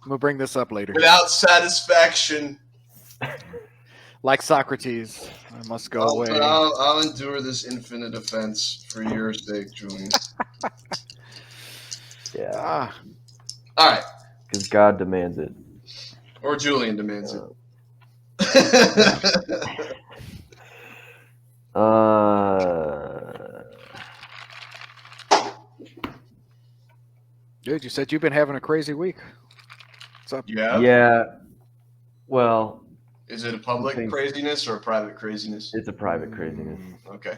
We'll bring this up later. Without satisfaction. Like Socrates, I must go away. I'll endure this infinite offense for your sake, Julian. Yeah. All right. Because God demands it. Or Julian demands it. Dude, you said you've been having a crazy week. What's up? Yeah. Well. Is it a public craziness or a private craziness? It's a private craziness. Okay.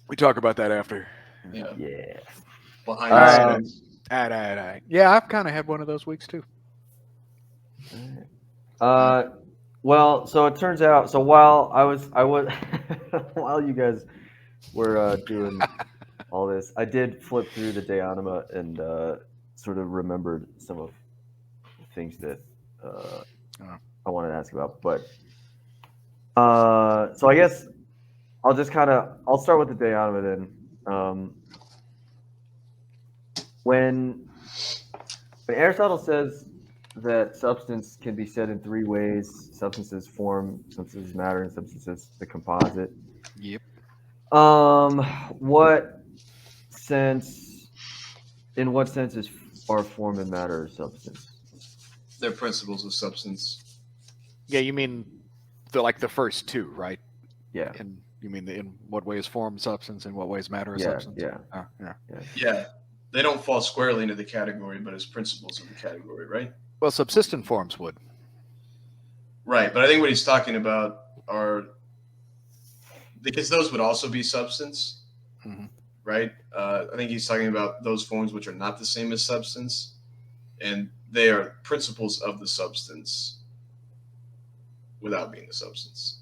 We talk about that after. Yeah. Yeah. Behind the scenes. Yeah, I've kind of had one of those weeks too. Well, so it turns out. So while I was, while you guys were doing all this, I did flip through the day Anima and sort of remembered some of the things that I wanted to ask about. But so I guess I'll start with the day Anima then. When Aristotle says that substance can be said in three ways: substances form, substances matter, and substances the composite. Yep. In what sense are form and matter substance? They're principles of substance. Yeah, you mean the first two, right? Yeah. And you mean in what way is form substance, in what way is matter substance? Yeah. Yeah. They don't fall squarely into the category, but as principles of the category, right? Well, subsistent forms would. Right, but I think what he's talking about are because those would also be substance, right? I think he's talking about those forms which are not the same as substance, and they are principles of the substance without being the substance.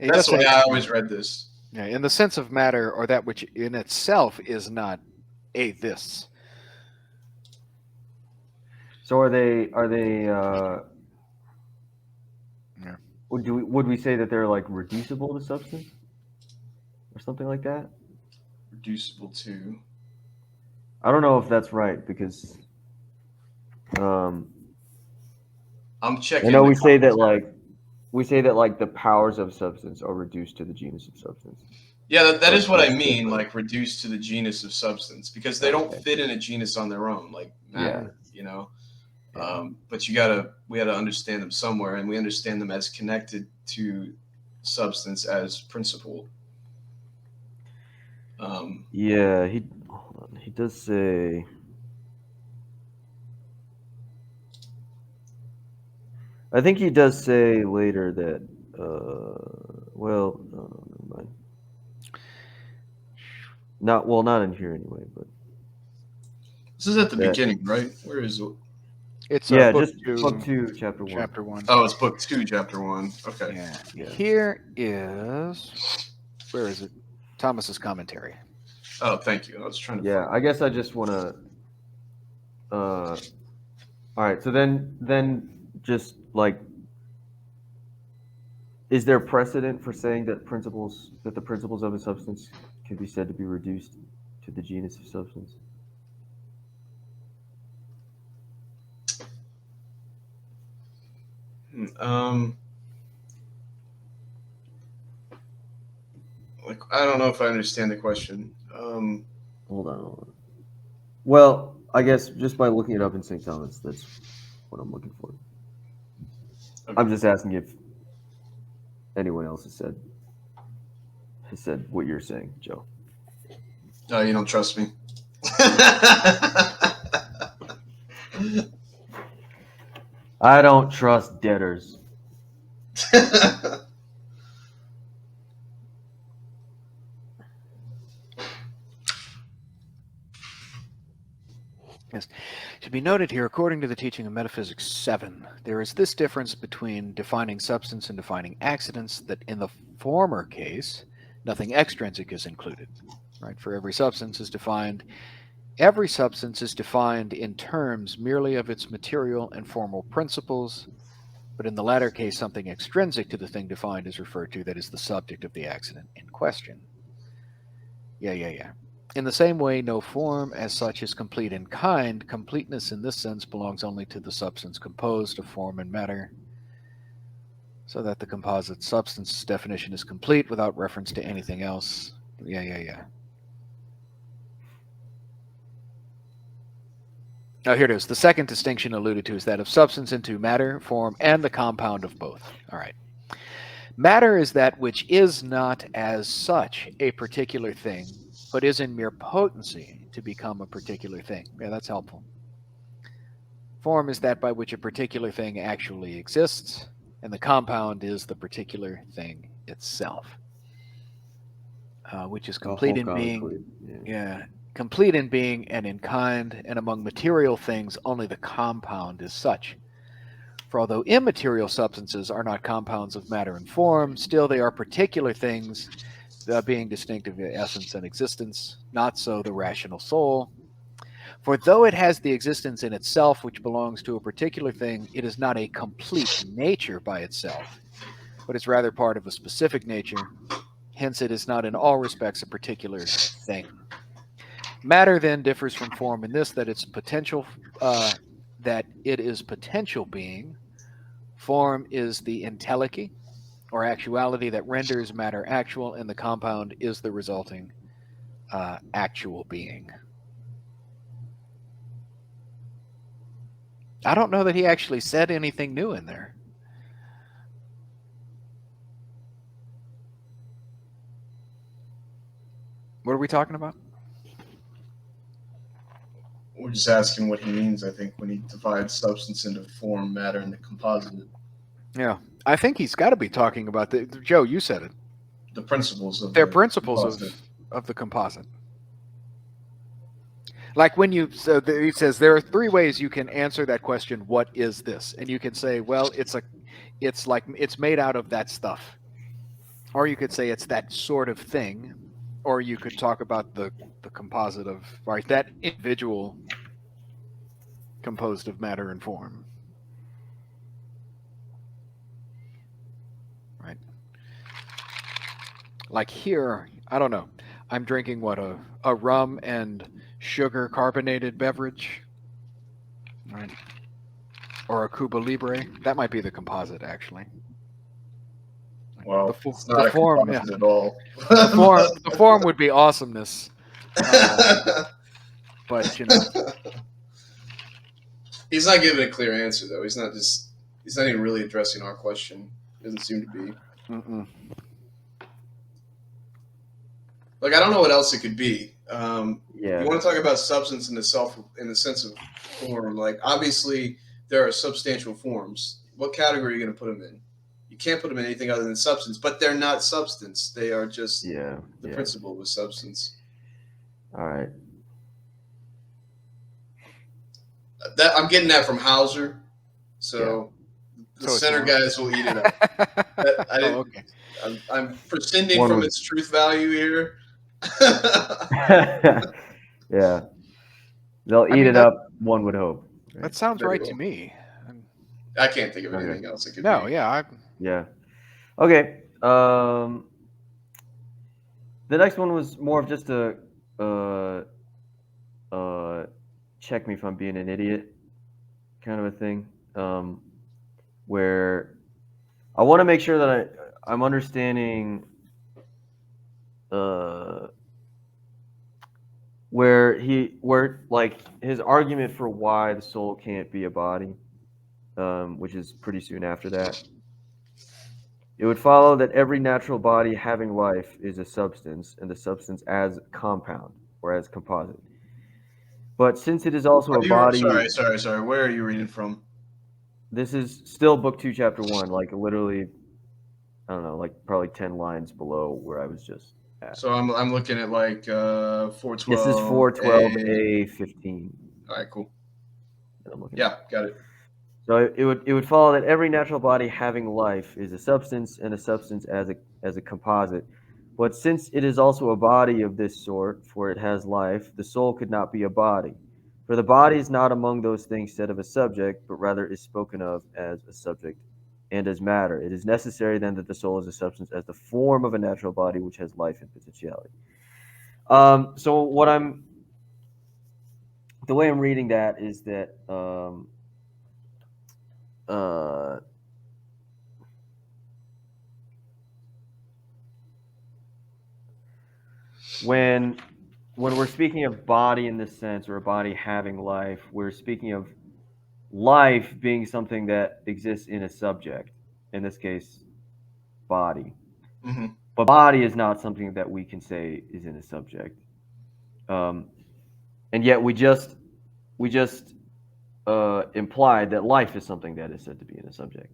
That's the way I always read this. Yeah, in the sense of matter, or that which in itself is not this. So are they? Would we say that they're like reducible to substance, or something like that? Reducible to. I don't know if that's right because. I'm checking. I know we say that the powers of substance are reduced to the genus of substance. Yeah, that is what I mean, like reduced to the genus of substance, because they don't fit in a genus on their own, like matter, you know. But we got to understand them somewhere, and we understand them as connected to substance as principle. He does say. I think he does say later that. Well, no, never mind. Not in here anyway, but. This is at the beginning, right? Where is it? It's book 2, chapter 1. Chapter 1. Oh, it's book 2, chapter 1. Okay. Yeah. Here is, where is it? Thomas's commentary. Oh, thank you. I was trying to. Yeah, I guess I just want to. All right. So then just like, is there precedent for saying that the principles of a substance can be said to be reduced to the genus of substance? Like, I don't know if I understand the question. Hold on. Well, I guess just by looking it up in St. Thomas, that's what I'm looking for. Okay. I'm just asking if anyone else has said what you're saying, Joe. Oh, you don't trust me? I don't trust debtors. Yes. To be noted here, according to the teaching of Metaphysics 7, there is this difference between defining substance and defining accidents, that in the former case, nothing extrinsic is included. Right? For every substance is defined in terms merely of its material and formal principles, but in the latter case, something extrinsic to the thing defined is referred to, that is the subject of the accident in question. Yeah. In the same way, no form as such is complete in kind. Completeness in this sense belongs only to the substance composed of form and matter, so that the composite substance definition is complete without reference to anything else. Yeah. Now, here it is. The second distinction alluded to is that of substance into matter, form, and the compound of both. All right. Matter is that which is not as such a particular thing, but is in mere potency to become a particular thing. Yeah, that's helpful. Form is that by which a particular thing actually exists, and the compound is the particular thing itself, which is complete in being. Yeah, complete in being and in kind, and among material things, only the compound is such. For although immaterial substances are not compounds of matter and form, still they are particular things, being distinct of essence and existence. Not so the rational soul. For though it has the existence in itself which belongs to a particular thing, it is not a complete nature by itself, but is rather part of a specific nature. Hence it is not in all respects a particular thing. Matter then differs from form in this, that it is potential being. Form is the entelechy, or actuality, that renders matter actual, and the compound is the resulting actual being. I don't know that he actually said anything new in there. What are we talking about? We're just asking what he means, I think, when he divides substance into form, matter, and the composite. Yeah, I think he's got to be talking about Joe, you said it. The principles of They're principles of the composite. Like when he says there are three ways you can answer that question, what is this? And you can say, well, it's made out of that stuff. Or you could say it's that sort of thing. Or you could talk about the composite of, right, that individual composed of matter and form. Right. Like here, I don't know. I'm drinking what, a rum and sugar carbonated beverage, right? Or a Cuba Libre. That might be the composite, actually. Well, it's not a composite at all. The form would be awesomeness. But, He's not giving a clear answer, though. He's not even really addressing our question. It doesn't seem to be. Mm-mm. Like, I don't know what else it could be. Yeah. You want to talk about substance in the sense of form. Like, obviously, there are substantial forms. What category are you going to put them in? You can't put them in anything other than substance, but they're not substance. They are just the principle of substance. All right. I'm getting that from Hauser, so the center guys will eat it up. Okay. I'm prescinding from its truth value here. Yeah, they'll eat it up. One would hope. Right? That sounds right to me. I can't think of anything else it could be. Yeah. Okay. The next one was more of just a check me if I'm being an idiot kind of a thing, where I want to make sure that I'm understanding where like his argument for why the soul can't be a body, which is pretty soon after that. It would follow that every natural body having life is a substance, and the substance as compound or as composite. But since it is also a body... Sorry. Where are you reading from? This is still book 2, chapter 1, like literally, I don't know, like probably 10 lines below where I was just at. So I'm looking at like 412. This is 412A15. All right, cool. Yeah, got it. So it would follow that every natural body having life is a substance, and a substance as a composite. But since it is also a body of this sort, for it has life, the soul could not be a body. For the body is not among those things said of a subject, but rather is spoken of as a subject and as matter. It is necessary then that the soul is a substance as the form of a natural body which has life and potentiality. So the way I'm reading that is that when we're speaking of body in this sense, or a body having life, we're speaking of life being something that exists in a subject, in this case, body. Mm-hmm. But body is not something that we can say is in a subject. And yet we just implied that life is something that is said to be in a subject.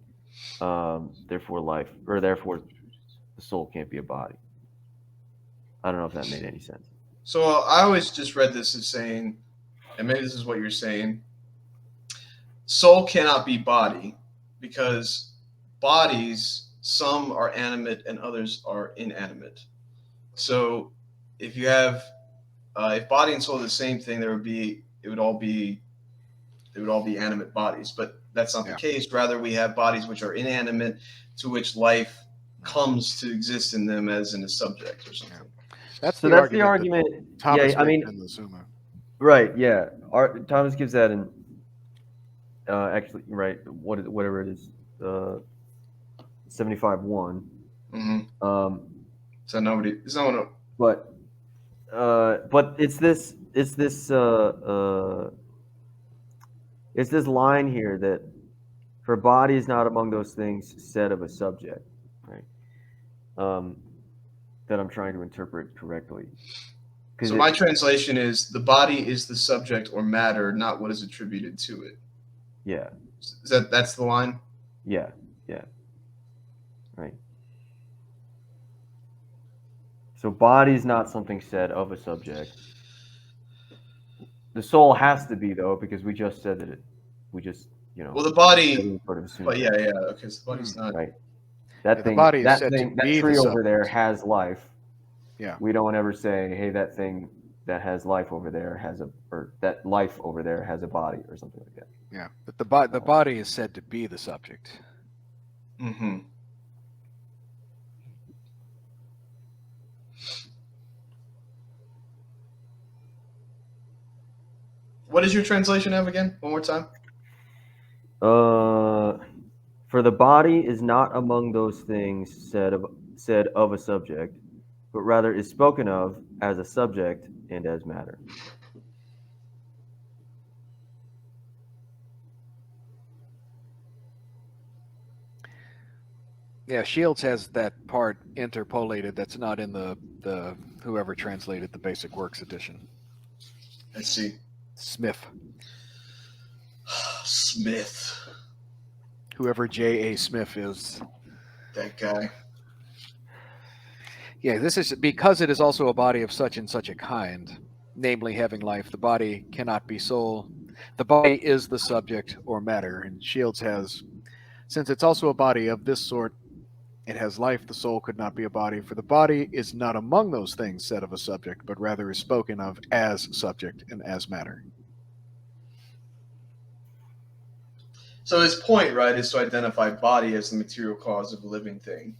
Therefore, therefore, the soul can't be a body. I don't know if that made any sense. So I always just read this as saying, and maybe this is what you're saying, soul cannot be body because bodies, some are animate and others are inanimate. So if you have, if body and soul are the same thing, it would all be animate bodies. But that's not the case. Rather, we have bodies which are inanimate, to which life comes to exist in them as in a subject or something. That's So the that's argument. the argument. Thomas Yeah, I mean, in the Zuma. right? Yeah, Thomas gives that in. Actually, right? Whatever it is, 75-1. Mm-hmm. So nobody. It's no one. But it's this line here that for body is not among those things said of a subject, right? That I'm trying to interpret correctly. So my translation is the body is the subject or matter, not what is attributed to it. Yeah. That's the line? Yeah. Right. So body is not something said of a subject. The soul has to be, though, because we just said that Well, the body. Sort of But yeah. Okay, so the body's not. Right. That the body is said to that be tree the over there subject. has life. Yeah. We don't ever say, hey, that thing that has life over there or that life over there has a body or something like that. Yeah, but the body is said to be the subject. Mm-hmm. What does your translation have again? One more time. For the body is not among those things said of a subject, but rather is spoken of as a subject and as matter. Yeah, Shields has that part interpolated that's not in the whoever translated the Basic Works edition. Let's see. Smith. Whoever J.A. Smith is. That guy. Yeah, this is because it is also a body of such and such a kind, namely having life. The body cannot be soul. The body is the subject or matter. And Shields has, since it's also a body of this sort, it has life. The soul could not be a body, for the body is not among those things said of a subject, but rather is spoken of as subject and as matter. So his point, right, is to identify body as the material cause of a living thing,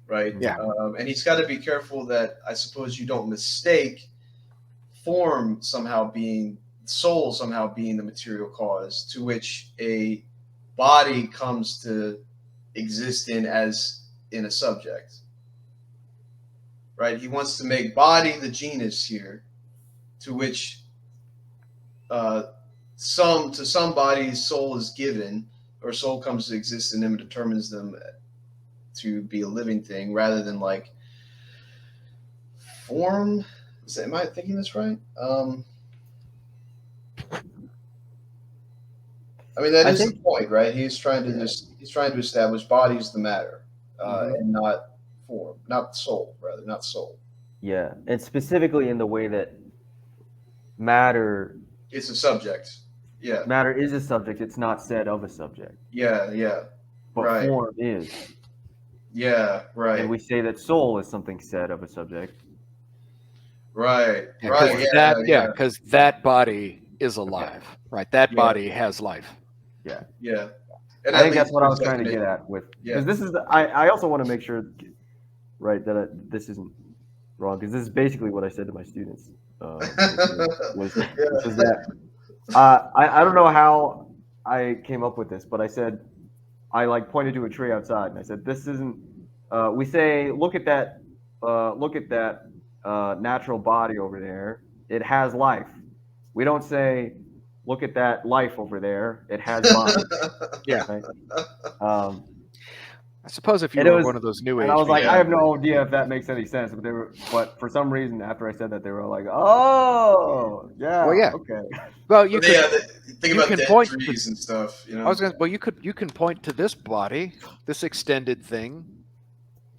right? Yeah. And he's got to be careful that I suppose you don't mistake soul somehow being the material cause to which a body comes to exist as in a subject, right? He wants to make body the genus here, to which some bodies soul is given, or soul comes to exist in them and determines them to be a living thing, rather than like form. Am I thinking this right? I mean, that is the point, right? He's trying to establish body is the matter, and not form, not soul, rather, not soul. Yeah, and specifically in the way that matter. It's a subject. Yeah. Matter is a subject. It's not said of a subject. Yeah. But right. Form is. Yeah, right. And we say that soul is something said of a subject. Right. Yeah, right. Because that body is alive. Okay. Right. That body has life. Yeah. Yeah. And I think that's what I was trying to get at with, because this is I also want to make sure, right, that this isn't wrong, because this is basically what I said to my students. Was that I don't know how I came up with this, but I said I like pointed to a tree outside, and I said, "This isn't." We say, "Look at that! Look at that natural body over there. It has life." We don't say, "Look at that life over there. It has body." Yeah. Right? I suppose if you And it were was, one of those new and age I was like, people, I have no idea if that makes any sense, but for some reason, after I said that, they were like, "Oh, yeah, Well, yeah. okay." well, you But could. yeah, think you about can dead point to- trees and stuff. You know. I was going. Well, you can point to this body, this extended thing,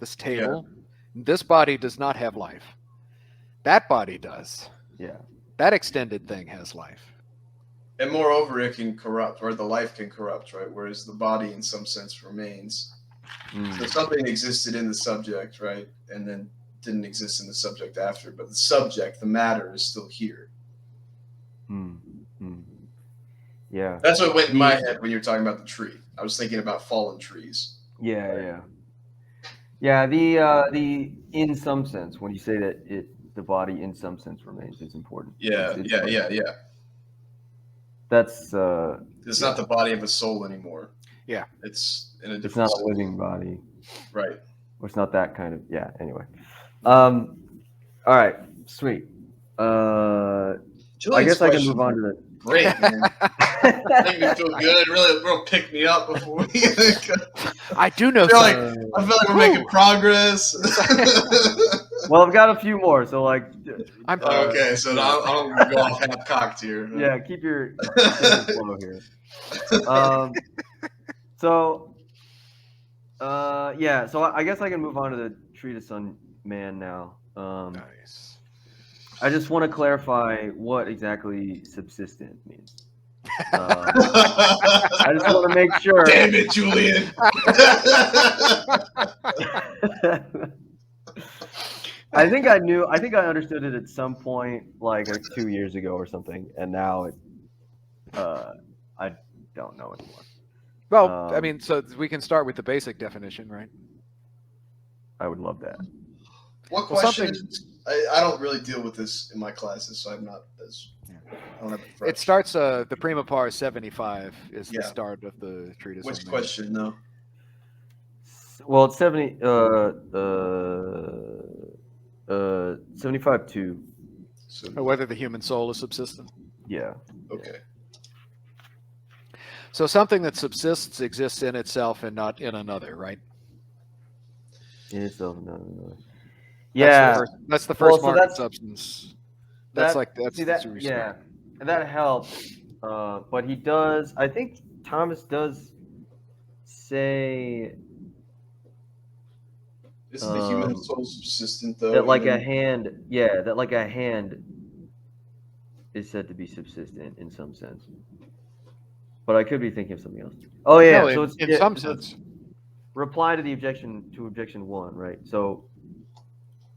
this table. This body does not have life. That body does. Yeah. That extended thing has life. And moreover, it can corrupt, or the life can corrupt, right? Whereas the body, in some sense, remains. So something existed in the subject, right? And then didn't exist in the subject after. But the subject, the matter, is still here. Yeah. That's what went in my head when you were talking about the tree. I was thinking about fallen trees. Yeah, right? Yeah. The in some sense, when you say that the body in some sense remains, is important. Yeah. That's it's not the body of a soul anymore. Yeah. It's in a different. It's not a living body. Right. Or it's not that kind of. Yeah. Anyway. All right. Sweet. I guess I can move on to the. Great, man. Make me feel good. Really pick me up before we. I do know. I feel like we're making progress. Well, I've got a few more, so like. Okay, so I'll go off half cocked here. Yeah, keep your flow here. So I guess I can move on to the treatise on man now. Nice. I just want to clarify what exactly subsistent means. I just want to make sure. Damn it, Julian. I think I understood it at some point, like 2 years ago or something, and now I don't know anymore. Well, I mean, so we can start with the basic definition, right? I would love that. What question is? I don't really deal with this in my classes, so I'm not as. I don't have it starts. The prima par 75 is the start of the treatise. Which question, though? Well, it's 70. 75-2. Whether the human soul is subsistent. Yeah. Okay. So something that subsists exists in itself and not in another, right? In itself and not in another. Yeah. That's the first mark of substance. That's yeah, and that helps. But he does. I think Thomas does say. Isn't the human soul subsistent though? That like a hand is said to be subsistent in some sense. But I could be thinking of something else. Oh yeah, no, so it's in some sense. Reply to the objection to objection 1, right? So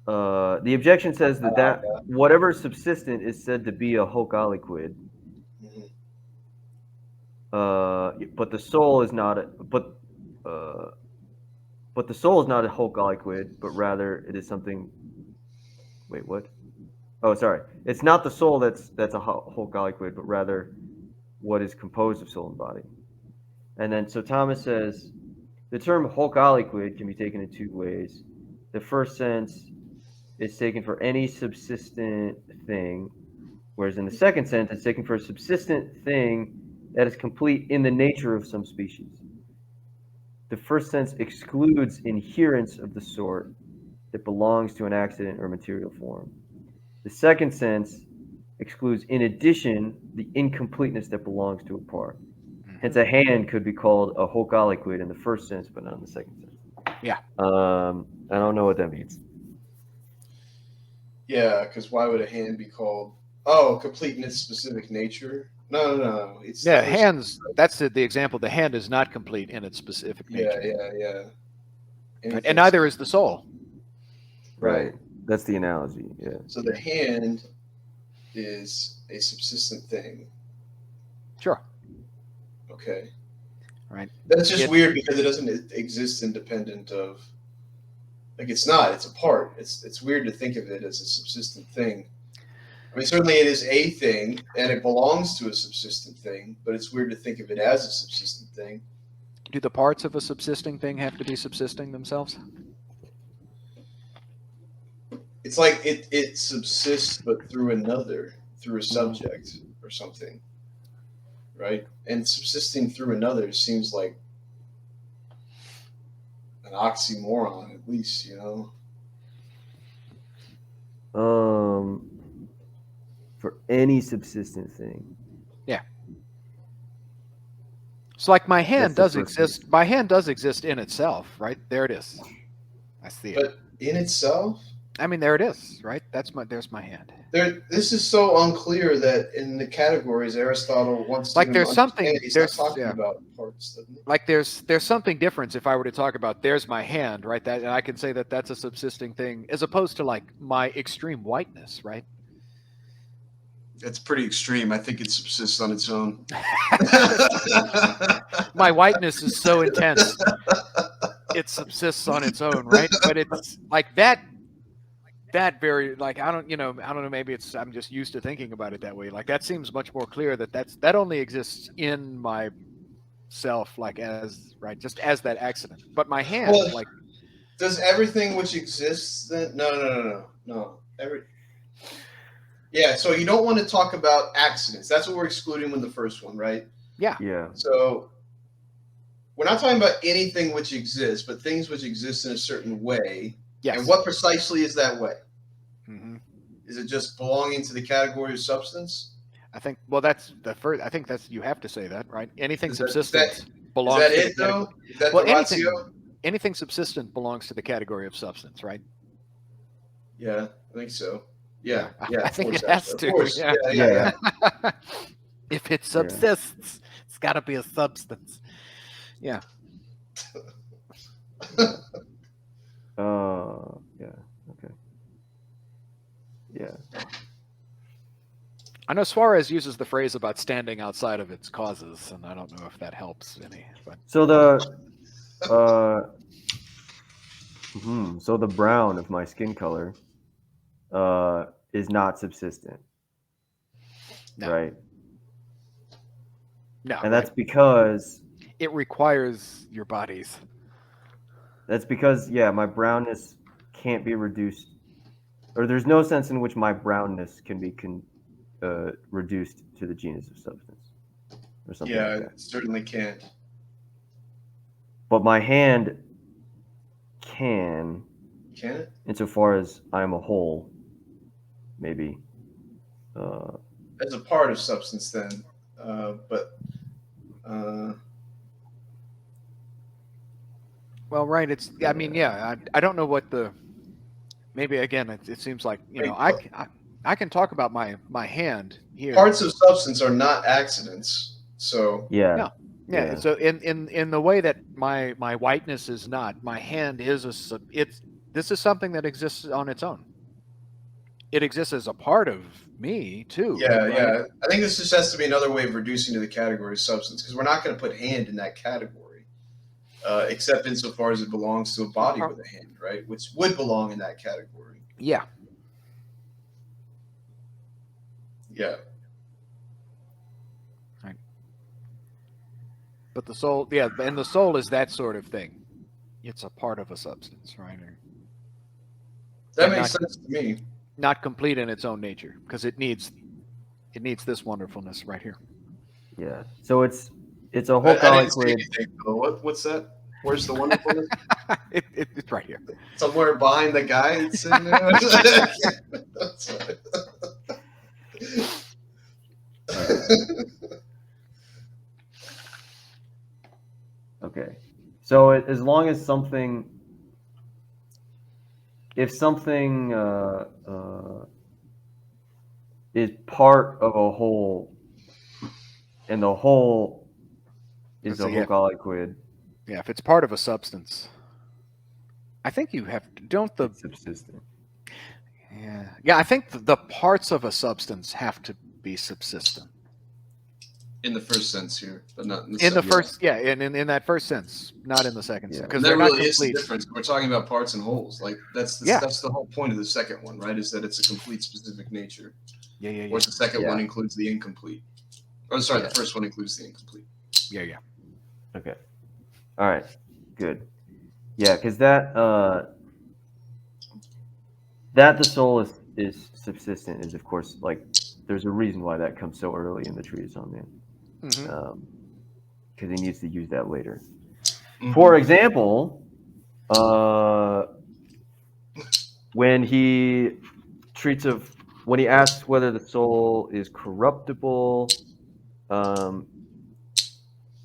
the objection says that whatever subsistent is said to be a hoc aliquid. But the soul is not but the soul is not a hoc aliquid, but rather it is something. Wait, what? Oh, sorry. It's not the soul that's a hoc aliquid, but rather what is composed of soul and body. And then so Thomas says the term hoc aliquid can be taken in 2 ways. The first sense is taken for any subsistent thing, whereas in the second sense it's taken for a subsistent thing that is complete in the nature of some species. The first sense excludes inherence of the sort that belongs to an accident or material form. The second sense excludes, in addition, the incompleteness that belongs to a part. Hence, a hand could be called a hoc aliquid in the first sense, but not in the second sense. Yeah. I don't know what that means. Yeah, because why would a hand be called complete in its specific nature? No. It's hands. That's the example. The hand is not complete in its specific nature. Yeah. And neither is the soul. Right. That's the analogy. Yeah. So the hand is a subsistent thing. Sure. Okay. Right. That's just weird because it doesn't exist independent of Like it's not. It's a part. It's weird to think of it as a subsistent thing. I mean, certainly it is a thing, and it belongs to a subsistent thing. But it's weird to think of it as a subsistent thing. Do the parts of a subsisting thing have to be subsisting themselves? It's like it subsists, but through another, through a subject or something, right? And subsisting through another seems like an oxymoron, at least, you know. For any subsistent thing. Yeah. So like my hand That's does the first exist. My hand does exist in itself, right? There it is. I see it. But in itself, I mean, there it is, right? There's my hand. this is so unclear that in the categories Aristotle wants Like to there's something. understand, he's not talking about parts, doesn't he? Like there's something different if I were to talk about there's my hand, right? That, and I can say that that's a subsisting thing as opposed to like my extreme whiteness, right? It's pretty extreme. I think it subsists on its own. My whiteness is so intense, it subsists on its own, right? But it's like that very, like, I don't know, maybe I'm just used to thinking about it that way. Like that seems much more clear that only exists in my self, like as, right, just as that accident. But my hand, Well, like, does everything which exists then? No. Yeah, so you don't want to talk about accidents. That's what we're excluding with the first one, right? Yeah. So we're not talking about anything which exists, but things which exist in a certain way. yes. And what precisely is that way? Mm-hmm. Is it just belonging to the category of substance? I think, well, that's the first. I think that's, you have to say that, right? Anything Is that- subsistent belongs. Is that to it, the though? Is that well, the ratio? anything subsistent belongs to the category of substance, right? Yeah, I think so. Yeah. I think of it course, has of to. course. Yeah. Yeah. If it subsists, it's got to be a substance. Yeah. Yeah. Okay. Yeah. I know Suarez uses the phrase about standing outside of its causes, and I don't know if that helps any. But So the brown of my skin color is not subsistent. no, Right. no, And that's because it requires your bodies. my brownness can't be reduced, or there's no sense in which my brownness can be reduced to the genus of substance or something like Yeah, that. it certainly can't. But my hand can, Can it? insofar as I'm a whole, maybe. As a part of substance, then. Well, right. It's. I mean, yeah. I don't know what the. Maybe again, it seems like, you know, I can talk about my hand here. Parts of substance are not accidents. So Yeah. No. Yeah. So in the way that my whiteness is not, my hand is this is something that exists on its own. It exists as a part of me too. yeah, right? yeah. I think this just has to be another way of reducing to the category of substance, because we're not going to put hand in that category, except insofar as it belongs to a body with a hand, right? Which would belong in that category. Yeah. Yeah. Right. But the soul, yeah, and the soul is that sort of thing. It's a part of a substance, right? That makes sense to me. Not complete in its own nature, because it needs this wonderfulness right here. Yeah. So it's a whole I didn't see colloquy. anything, though. What's that? Where's the wonderfulness? It's right here. Somewhere behind the guy it's in there. Okay. So as long as something, if something is part of a whole, and the whole is a whole colloquid. Yeah, if it's part of a substance, I think you have to, don't the subsistent. Yeah, I think the parts of a substance have to be subsistent. in the first sense here, but not in the In second. the first, yeah, in that first sense, not in the second sense, because That they're really not is the complete. difference. We're talking about parts and wholes. Like that's the whole point of the second one, right? Is that it's a complete specific nature. Yeah. Whereas the second one includes the incomplete. Oh, sorry, the first one includes the incomplete. Yeah. Okay. All right. Good. Yeah, because that the soul is subsistent is, of course, like there's a reason why that comes so early in the treatise on man, because he needs to use that later. For example, when he when he asks whether the soul is corruptible,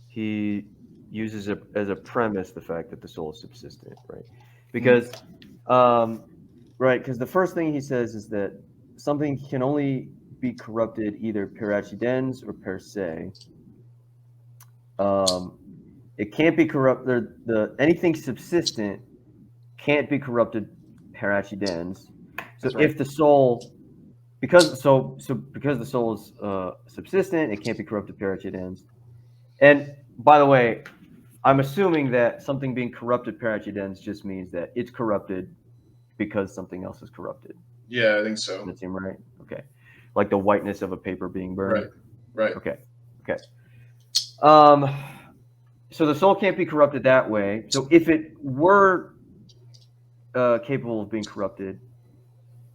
he uses as a premise the fact that the soul is subsistent, right? Because because the first thing he says is that something can only be corrupted either per accidens or per se. It can't be corrupted. Anything subsistent can't be corrupted per accidens. So if the soul, because the soul is subsistent, it can't be corrupted per accidens. And by the way, I'm assuming that something being corrupted per accidens just means that it's corrupted because something else is corrupted. Yeah, I think so. Does that seem right? Okay. Like the whiteness of a paper being burned. Right. Okay. So the soul can't be corrupted that way. So if it were capable of being corrupted,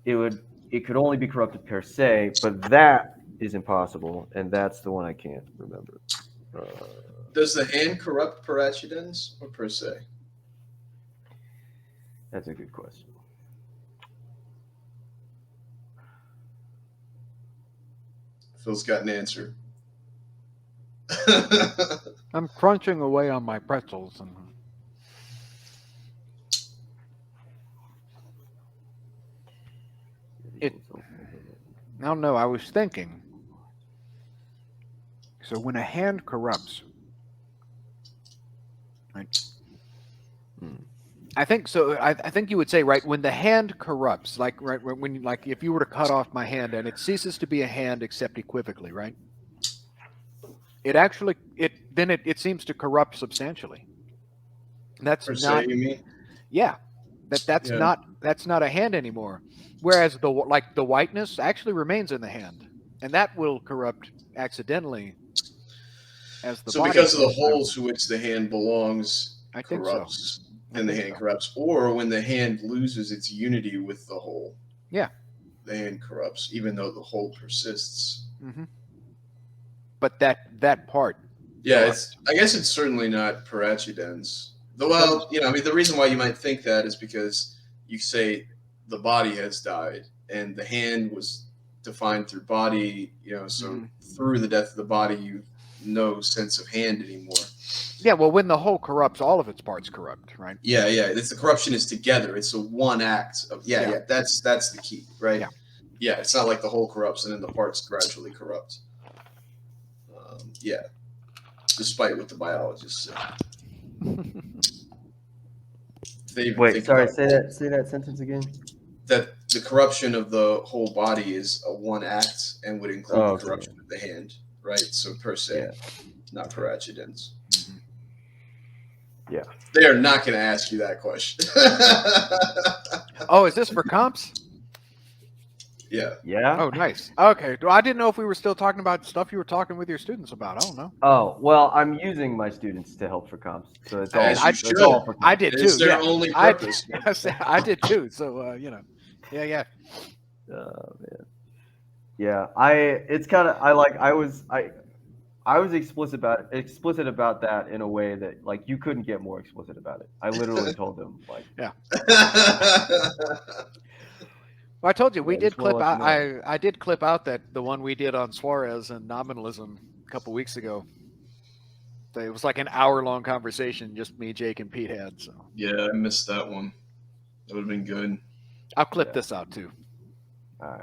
it could only be corrupted per se, but that is impossible, and that's the one I can't remember. Does the hand corrupt per accidens or per se? That's a good question. Phil's got an answer. I'm crunching away on my pretzels. And I don't know. I was thinking. So when a hand corrupts, right? I think so. I think you would say, right, when the hand corrupts, like when if you were to cut off my hand and it ceases to be a hand except equivocally, right? It seems to corrupt substantially. That's per not. se, you mean? Yeah, that's not a hand anymore. Whereas the whiteness actually remains in the hand, and that will corrupt accidentally as the body. So because of the holes to which the hand belongs, I think so. Then the hand corrupts. Or when the hand loses its unity with the hole, the hand corrupts, even though the hole persists. But that part. Yeah, I guess it's certainly not per accidens. Well, the reason why you might think that is because you say the body has died and the hand was defined through body, so through the death of the body, you've no sense of hand anymore. Yeah, well, when the whole corrupts, all of its parts corrupt, right? Yeah. It's the corruption is together. It's a one act of that's the key, right? Yeah, it's not like the whole corrupts and then the parts gradually corrupt. Despite what the biologists say. Wait, sorry. Say that sentence again. That the corruption of the whole body is a one act and would include the corruption of the hand, right? So per se, not per accidens. Yeah. They are not going to ask you that question. Oh, is this for comps? Yeah. Oh, nice. Okay. I didn't know if we were still talking about stuff you were talking with your students about. I don't know. Oh, well, I'm using my students to help for comps, so it's all. It's all for comps. I did too. It's their only purpose. I did too. So Yeah. Oh man. Yeah, I was explicit about that in a way that like you couldn't get more explicit about it. I literally told them like. Yeah. Well, I told you we did clip out. I did clip out the one we did on Suarez and nominalism a couple weeks ago. It was like an hour-long conversation, just me, Jake, and Pete had. So yeah, I missed that one. That would have been good. I'll clip this out too. All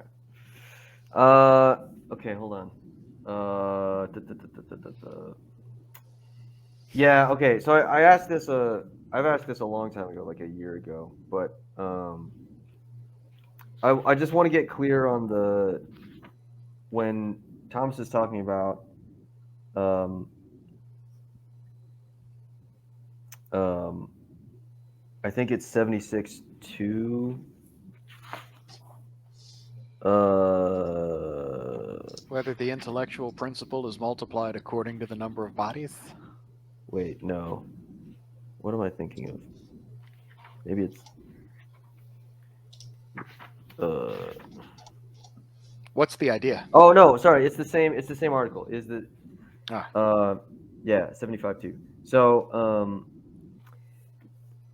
right. Okay, hold on. Yeah. Okay. So I asked this. I've asked this a long time ago, like a year ago, but I just want to get clear on when Thomas is talking about Um, I think it's 76.2. Whether the intellectual principle is multiplied according to the number of bodies? Wait, no. What am I thinking of? Maybe it's. What's the idea? Oh no, sorry. It's the same. It's the same article. Is the. Ah. Yeah, 75.2. So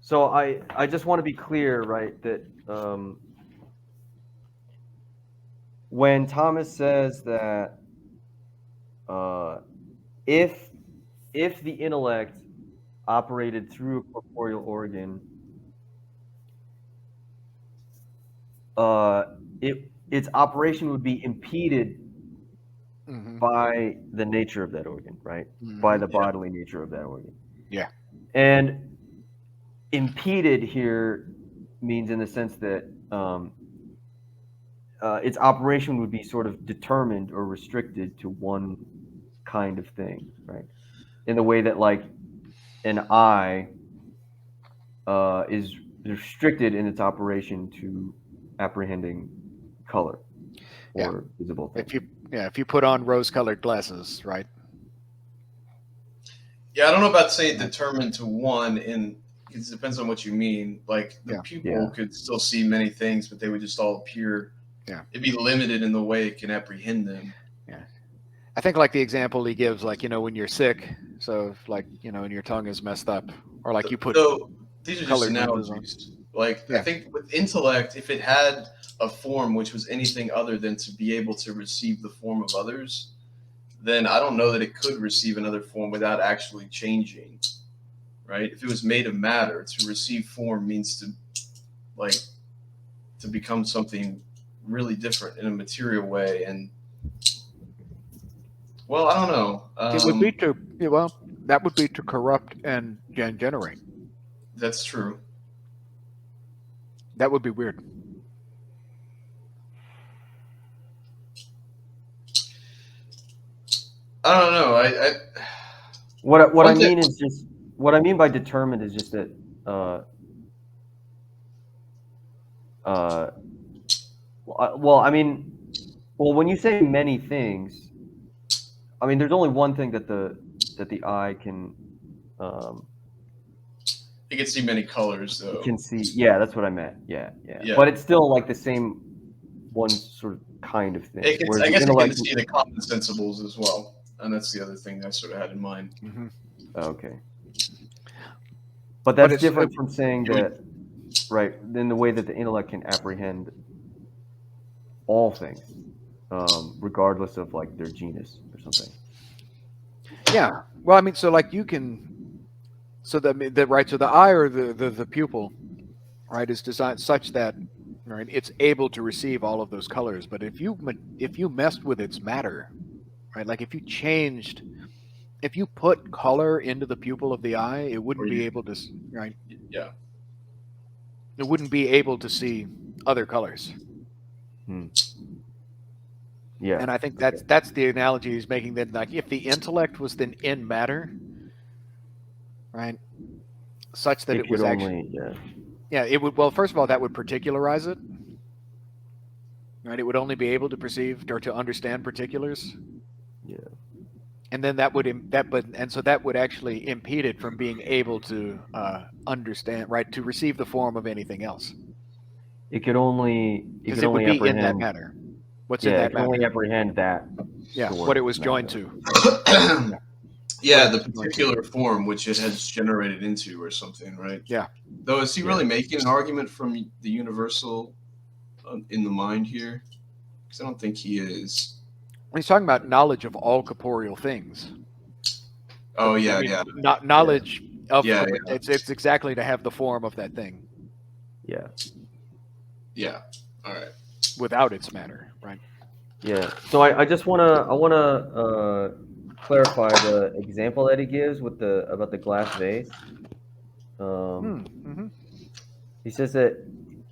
so I just want to be clear, right, that when Thomas says that if the intellect operated through a corporeal organ, its operation would be impeded by the nature of that organ, right? By the bodily nature of that organ. Yeah. And impeded here means in the sense that its operation would be sort of determined or restricted to one kind of thing, right? In the way that like an eye is restricted in its operation to apprehending color or visible things. If you put on rose-colored glasses, right? Yeah, I don't know about saying determined to one, and it depends on what you mean. Like the pupil could still see many things, but they would just all appear. Yeah, it'd be limited in the way it can apprehend them. Yeah, I think like the example he gives, like when you're sick, so if, like and your tongue is messed up, or like you put. So these are just colored analogies. Like I think with intellect, if it had a form which was anything other than to be able to receive the form of others, then I don't know that it could receive another form without actually changing, right? If it was made of matter, to receive form means to become something really different in a material way. And well, I don't know. It would be that would be to corrupt and generate. That's true. That would be weird. I don't know. What I mean is just what I mean by determined is just that when you say many things, I mean there's only one thing that the eye can it can see many colors though. It can see, yeah, that's what I meant. Yeah. But it's still like the same one sort of kind of thing. I guess it can see the common sensibles as well. And that's the other thing I sort of had in mind. Mm-hmm. Okay. But that's different from saying that, right, in the way that the intellect can apprehend all things, regardless of like their genus or something. Yeah. Well, I mean, so like you can, so the eye or the pupil, right, is designed such that, right, it's able to receive all of those colors. But if you messed with its matter, right, like if you put color into the pupil of the eye, it wouldn't be able to, right? Yeah. It wouldn't be able to see other colors. Yeah. And I think that's the analogy he's making. That like if the intellect was then in matter, right, such that it was actually it would. Well, first of all, that would particularize it, right? It would only be able to perceive or to understand particulars. Yeah. And then that would actually impede it from being able to understand, right, to receive the form of anything else. It could only because it would be in that matter. What's in that it can only apprehend that. Yeah, what it was joined to. Yeah, the particular form which it has generated into or something, right? Yeah. Though, is he really making an argument from the universal in the mind here? Because I don't think he is. He's talking about knowledge of all corporeal things. Oh, knowledge of it's exactly to have the form of that thing. Yeah. Yeah. All right. Without its matter, right? Yeah. So I just wanna clarify the example that he gives with about the glass vase. He says that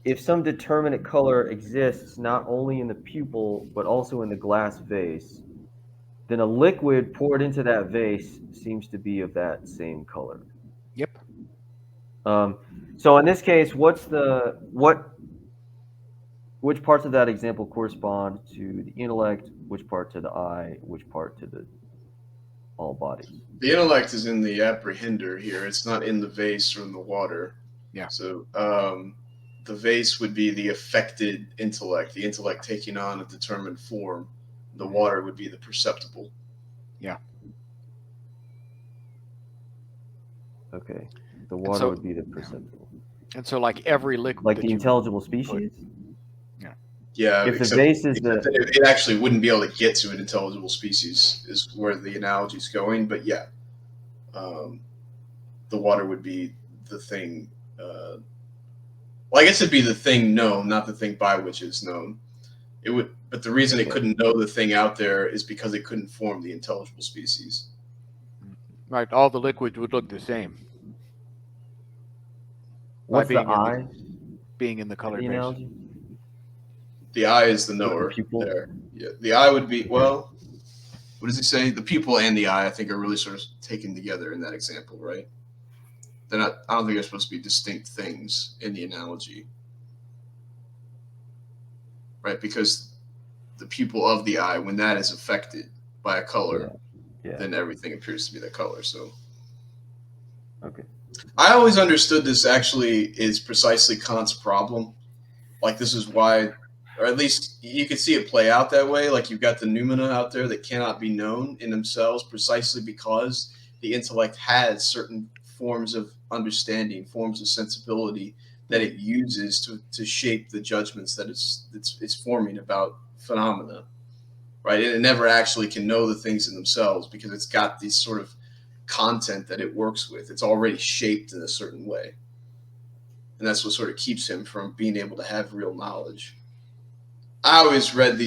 if some determinate color exists not only in the pupil but also in the glass vase, then a liquid poured into that vase seems to be of that same color. Yep. So in this case, which parts of that example correspond to the intellect, which part to the eye, which part to the all bodies? The intellect is in the apprehender here. It's not in the vase or in the water. Yeah. So the vase would be the affected intellect, the intellect taking on a determined form. The water would be the perceptible. Yeah. Okay. The water would be the perceptible. And so, like every liquid, like the intelligible species. Yeah. If the vase is it actually wouldn't be able to get to an intelligible species, is where the analogy is going. But yeah, the water would be the thing. Well, I guess it'd be the thing known, not the thing by which it's known. It would, but the reason it couldn't know the thing out there is because it couldn't form the intelligible species. Right, all the liquids would look the same. What's the eye? Being in the colored vase. Analogy? The eye is the knower. There. Yeah, the eye would be, well, what does he say? The pupil and the eye, I think, are really sort of taken together in that example, right? They're not. I don't think they're supposed to be distinct things in the analogy, right? Because the pupil of the eye, when that is affected by a color, then everything appears to be that color. So, okay. I always understood this actually is precisely Kant's problem. Like, this is why, or at least you can see it play out that way. Like, you've got the noumena out there that cannot be known in themselves precisely because the intellect has certain forms of understanding, forms of sensibility that it uses to shape the judgments that it's forming about phenomena, right? And it never actually can know the things in themselves because it's got this sort of content that it works with. It's already shaped in a certain way. And that's what sort of keeps him from being able to have real knowledge. I always read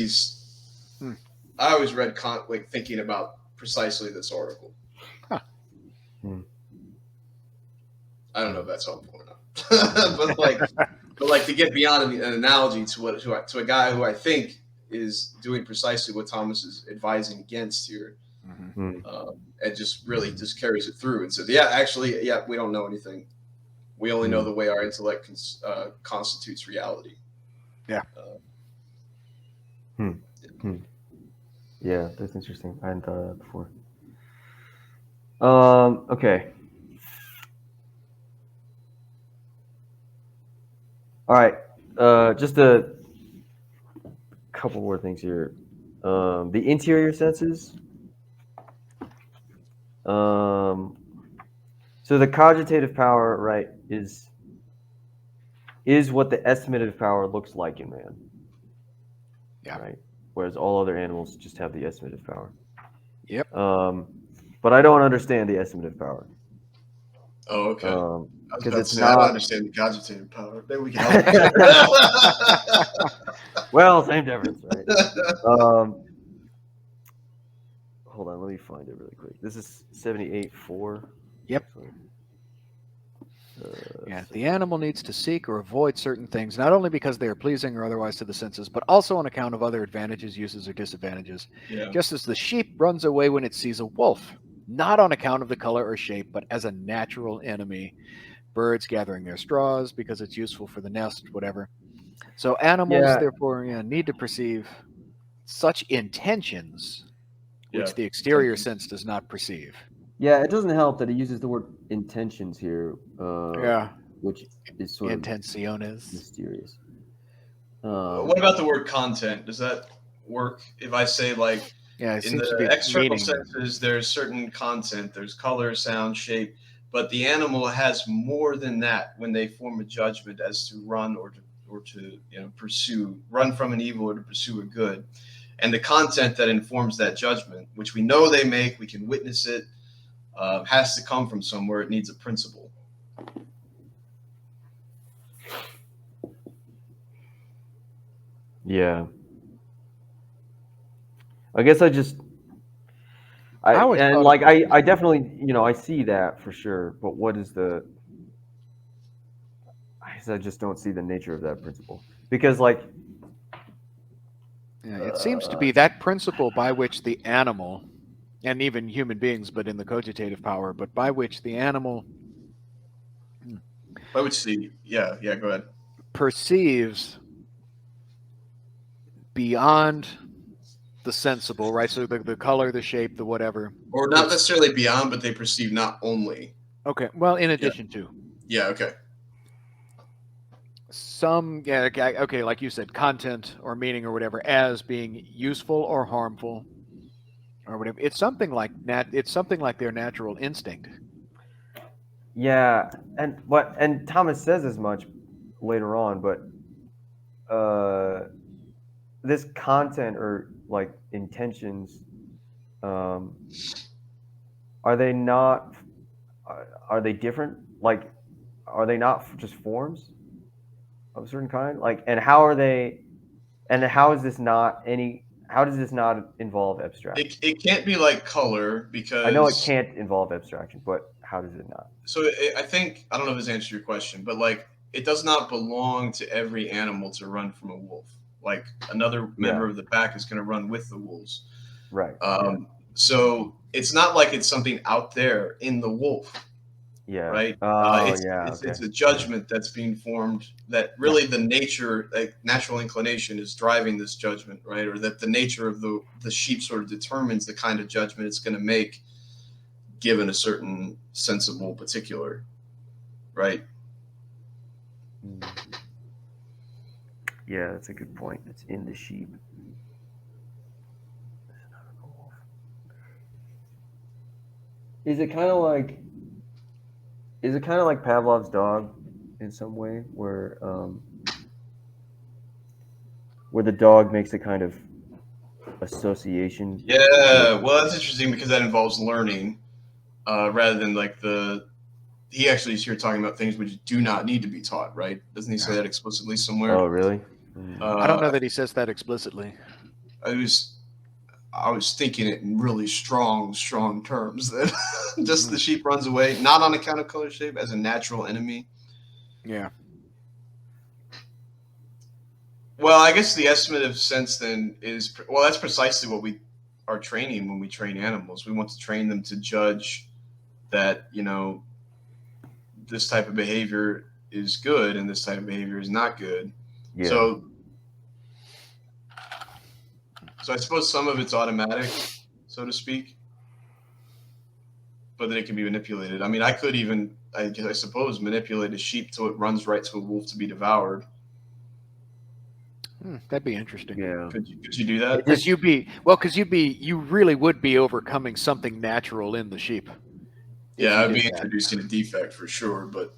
Kant like thinking about precisely this article. Huh. I don't know if that's helpful or not, but like to get beyond an analogy to a guy who I think is doing precisely what Thomas is advising against here, and just really just carries it through and says, we don't know anything. We only know the way our intellect constitutes reality. Yeah. Yeah, that's interesting. I hadn't thought of that before. Okay. All right. Just a couple more things here. The interior senses. So the cogitative power, right, is what the estimative power looks like in man. Yeah. Right. Whereas all other animals just have the estimative power. Yep. But I don't understand the estimative power. Oh, okay. Because it's I don't not. understand the cogitative power. Maybe we can help. Well, same difference, right? Hold on, let me find it really quick. This is 78.4. Yep. Yeah, the animal needs to seek or avoid certain things, not only because they are pleasing or otherwise to the senses, but also on account of other advantages, uses, or disadvantages. Yeah. Just as the sheep runs away when it sees a wolf, not on account of the color or shape, but as a natural enemy. Birds gathering their straws because it's useful for the nest, whatever. So animals, therefore, need to perceive such intentions which the exterior sense does not perceive. Yeah, it doesn't help that he uses the word intentions here. Which is sort Intenciones. of mysterious. What about the word content? Does that work? If I say like in the external senses, there's certain content, there's color, sound, shape, but the animal has more than that when they form a judgment as to run or to pursue, run from an evil or to pursue a good. And the content that informs that judgment, which we know they make, we can witness it, has to come from somewhere. It needs a principle. Yeah. I guess I definitely, I see that for sure. But what is I just don't see the nature of that principle. Because it seems to be that principle by which the animal and even human beings, but in the cogitative power, but by which the animal I would see. Yeah, go ahead. perceives beyond the sensible, right? So the color, the shape, the whatever. Or not necessarily beyond, but they perceive not only. Okay. Well, in addition to. Yeah, okay. Some, yeah, okay, like you said, content or meaning or whatever as being useful or harmful or whatever. It's something like their natural instinct. Yeah, and Thomas says as much later on, but this content or like intentions, are they not? Are they different? Like, are they not just forms of a certain kind? Like, and how are they? And how is this not any? How does this not involve abstraction? It can't be like color because I know it can't involve abstraction, but how does it not? So I think I don't know if this answers your question, but like it does not belong to every animal to run from a wolf. Like another member of the pack is going to run with the wolves. Right. So it's not like it's something out there in the wolf. Yeah. Right. It's a judgment that's being formed. That really the nature, like natural inclination, is driving this judgment, right? Or that the nature of the sheep sort of determines the kind of judgment it's going to make, given a certain sensible particular, right? Yeah, that's a good point. It's in the sheep. Is it kind of like Pavlov's dog in some way, where the dog makes a kind of association? Yeah, well, that's interesting because that involves learning, rather than like he actually is here talking about things which do not need to be taught, right? Doesn't he say that explicitly somewhere? Oh, really? I don't know that he says that explicitly. I was thinking it in really strong terms that just the sheep runs away, not on account of color shape, as a natural enemy. Yeah. Well, I guess the estimative sense then is, well, that's precisely what we are training when we train animals. We want to train them to judge that, this type of behavior is good and this type of behavior is not good. Yeah. So I suppose some of it's automatic, so to speak, but then it can be manipulated. I mean, I could even, I suppose, manipulate a sheep till it runs right to a wolf to be devoured. That'd be interesting. Yeah. Could you do that? Because you really would be overcoming something natural in the sheep. Yeah, I'd be introducing a defect for sure, but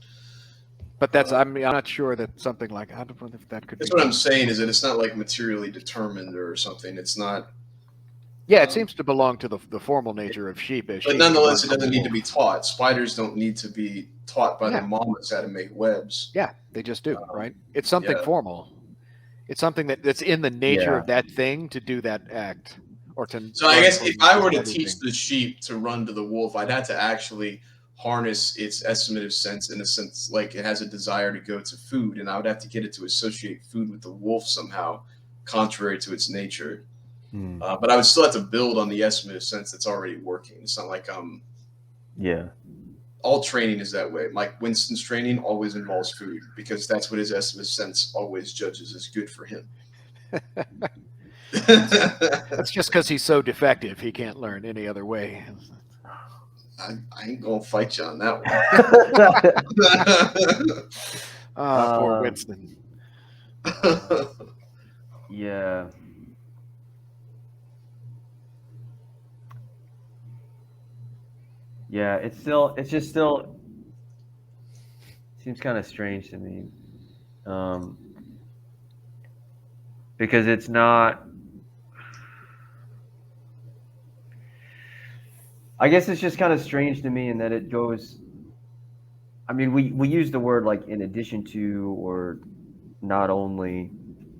that's I'm not sure that something like I don't know if that could. That's what I'm saying is that it's not like materially determined or something. It's not. Yeah, it seems to belong to the formal nature of sheep. But nonetheless, it doesn't need to be taught. Spiders don't need to be taught by their mamas how to make webs. Yeah, they just do, right? It's something formal. It's something that's in the nature of that thing to do that act. So I guess if I were to teach the sheep to run to the wolf, I'd have to actually harness its estimative sense in a sense like it has a desire to go to food, and I would have to get it to associate food with the wolf somehow, contrary to its nature. But I would still have to build on the estimative sense that's already working. It's not like all training is that way. Like Winston's training always involves food because that's what his estimative sense always judges as good for him. That's just because he's so defective. He can't learn any other way. I ain't gonna fight you on that one. Poor Winston. Yeah. Yeah, it just still seems kind of strange to me, because it's not. I guess it's just kind of strange to me in that it goes. I mean, we use the word like in addition to or not only,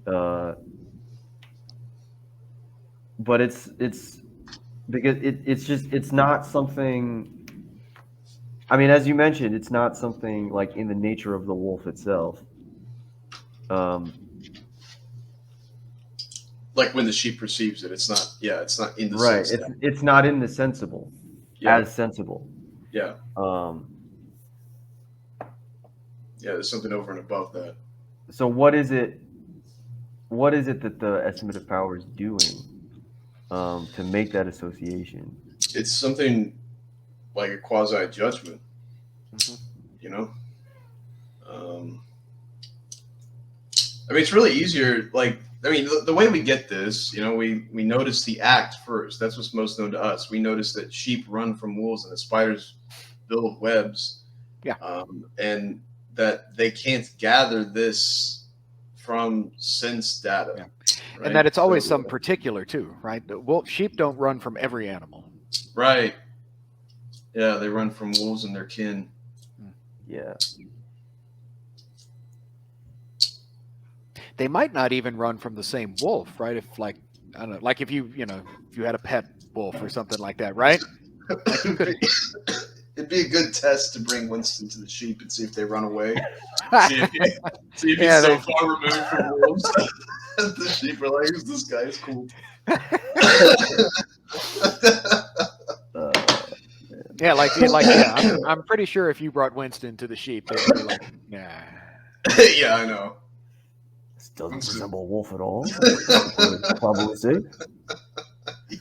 but it's because it's not something. I mean, as you mentioned, it's not something like in the nature of the wolf itself. Like when the sheep perceives it, it's not. Yeah, it's not in the Right. sense. It's not in the sensible as sensible. Yeah. Yeah, there's something over and above that. So what is it that the estimative power is doing to make that association? It's something like a quasi judgment. You know. I mean, it's really easier. Like, I mean, the way we get this, we notice the act first. That's what's most known to us. We notice that sheep run from wolves and the spiders build webs. Yeah. And that they can't gather this from sense data. Yeah. Right? And that it's always some particular too, right? Sheep don't run from every animal. Right. Yeah, they run from wolves and their kin. Yeah. They might not even run from the same wolf, right? If I don't know, like if you had a pet wolf or something like that, right? Like you could. It'd be a good test to bring Winston to the sheep and see if they run away. see if he's so far removed from wolves. The sheep are like, "Who's this guy? It's cool." I'm pretty sure if you brought Winston to the sheep, they'd be like, "Nah." Yeah, I know. This doesn't resemble a wolf at all. Probably say. Yeah.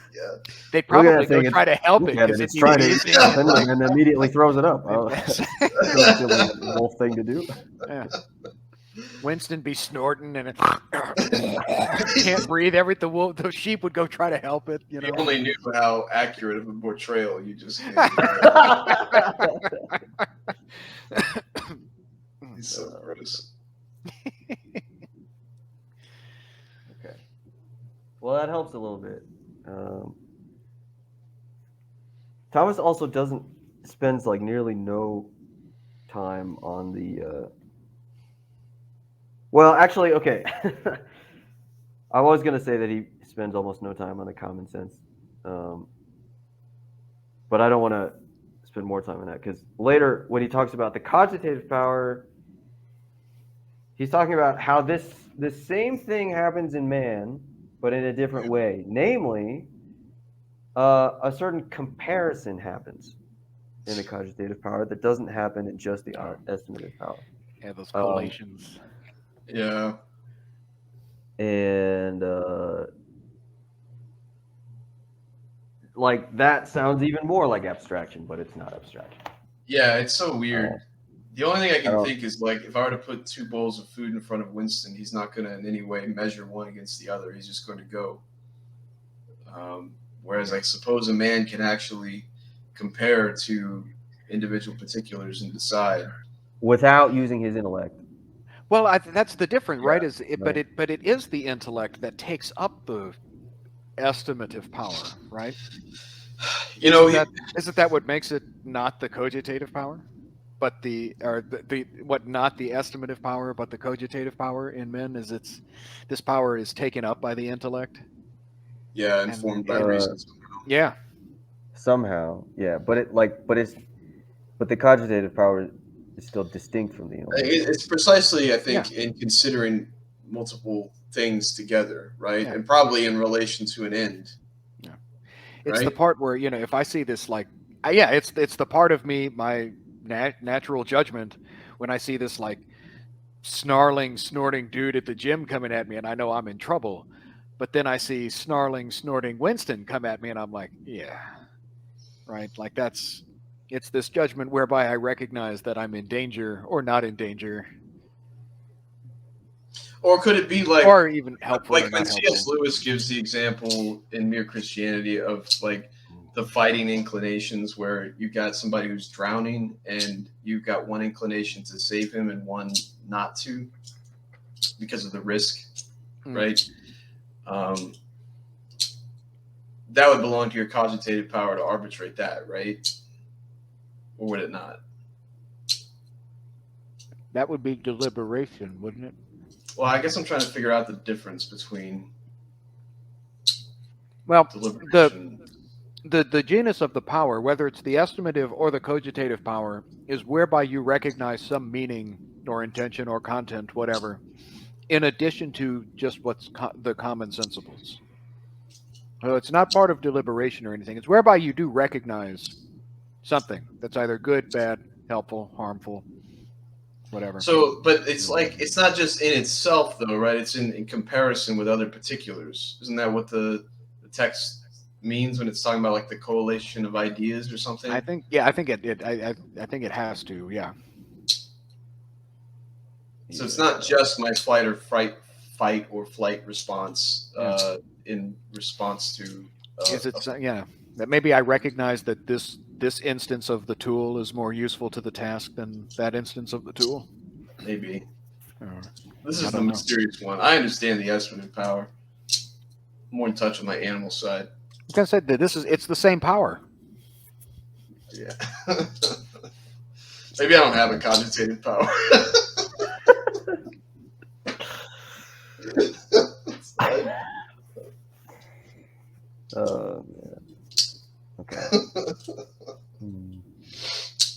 They'd probably go try to help it because it's trying to eat something and then immediately throws it up. That's a silly wolf thing to do. Yeah. Winston be snorting and can't breathe. The sheep would go try to help it. You only knew how accurate of a portrayal you just gave. He's so gross. Okay. Well, that helps a little bit. Thomas also spends like nearly no time on the. Well, actually, okay. I was going to say that he spends almost no time on the common sense. But I don't want to spend more time on that because later when he talks about the cogitative power, he's talking about how this same thing happens in man, but in a different way. Namely, a certain comparison happens in the cogitative power that doesn't happen in just the estimative power. Yeah, those collations. Yeah. And like that sounds even more like abstraction, but it's not abstraction. Yeah, it's so weird. The only thing I can think is like if I were to put two bowls of food in front of Winston, he's not going to in any way measure one against the other. He's just going to go. Whereas I suppose a man can actually compare to individual particulars and decide without using his intellect. Well, that's the difference, right? But it is the intellect that takes up the estimative power, right? Isn't that what makes it not the cogitative power, but not the estimative power, but the cogitative power in men is this power is taken up by the intellect. Yeah, informed by reason. Yeah. Somehow, yeah, but the cogitative power is still distinct from the intellect. It's precisely, I think, in considering multiple things together, right? And probably in relation to an end. Yeah. It's the part where, if I see this it's the part of me, my natural judgment, when I see this like snarling, snorting dude at the gym coming at me and I know I'm in trouble. But then I see snarling, snorting Winston come at me and I'm like, yeah, right? Like it's this judgment whereby I recognize that I'm in danger or not in danger. Or could it be like, or even helpful? Like when C.S. Lewis gives the example in Mere Christianity of like the fighting inclinations, where you got somebody who's drowning and you've got one inclination to save him and one not to because of the risk, right? That would belong to your cogitative power to arbitrate that, right? Or would it not? That would be deliberation, wouldn't it? Well, I guess I'm trying to figure out the difference between deliberation. The genus of the power, whether it's the estimative or the cogitative power, is whereby you recognize some meaning or intention or content, whatever, in addition to just what's the common sensibles. So it's not part of deliberation or anything. It's whereby you do recognize something that's either good, bad, helpful, harmful, whatever. So, but it's like it's not just in itself, though, right? It's in comparison with other particulars. Isn't that what the text means when it's talking about like the correlation of ideas or something? I think, yeah, I think I think it has to, yeah. So it's not just my fight or flight response in response to. Is it? Yeah, that maybe I recognize that this instance of the tool is more useful to the task than that instance of the tool. Maybe. Or, This is the mysterious one. I understand the estimative power. I'm more in touch with my animal side. I can say that it's the same power. Yeah. Maybe I don't have a cogitative power.